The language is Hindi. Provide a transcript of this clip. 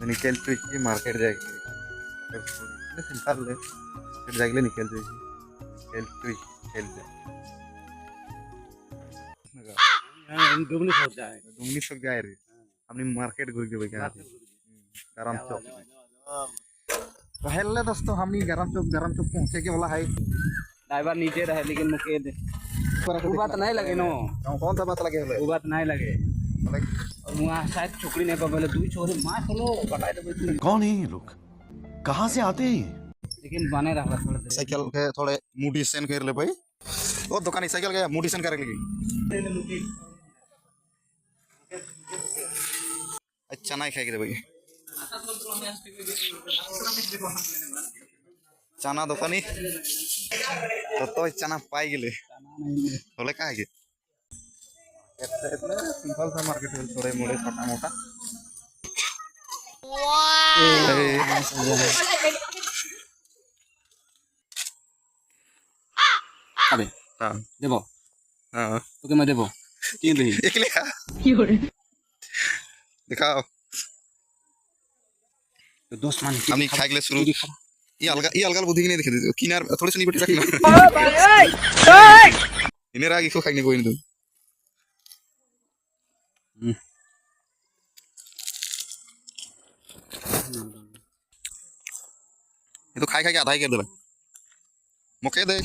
निकल चुकी मार्केट जाएगी सिंपल मार्केट जाएगी निकल चुकी निकल चुकी खेल डुंगनी सब जाए रे अपनी मार्केट घूर के बैठे गरम चौक पहले दोस्तों हमनी गरम चौक पहुंचे के बोला है ड्राइवर नीचे रहे लेकिन मुके दे वो बात नहीं लगे नो कौन सा बात लगे वो बात नहीं लगे और वहाँ शायद छोकरी नहीं पा बोले दू छोरी मार चलो कटाई दे कौन है ये लोग कहाँ से आते हैं लेकिन बने रहा थोड़ा देर साइकिल के थोड़े मोडिशन कर ले भाई वो दुकानी साइकिल के मोडिशन करे लगी अच्छा नहीं खाएगी रे भाई चना दुकानी तो चना पाई गेले बोले का है सिंपल सा मार्केट है थोड़े मोड़े छोटा मोटा अबे हाँ देबो हाँ तो मैं देबो तीन रही एक लिखा दिखाओ तो दोस्त मान हमनी खाए गेले शुरू ये अलग बुद्धि नहीं दिखे किनार थोड़ी सी नहीं बैठी रखना इन्हें रागी को खाने कोई नहीं तू ये तो खाए के आधा ही कर दे मुके दे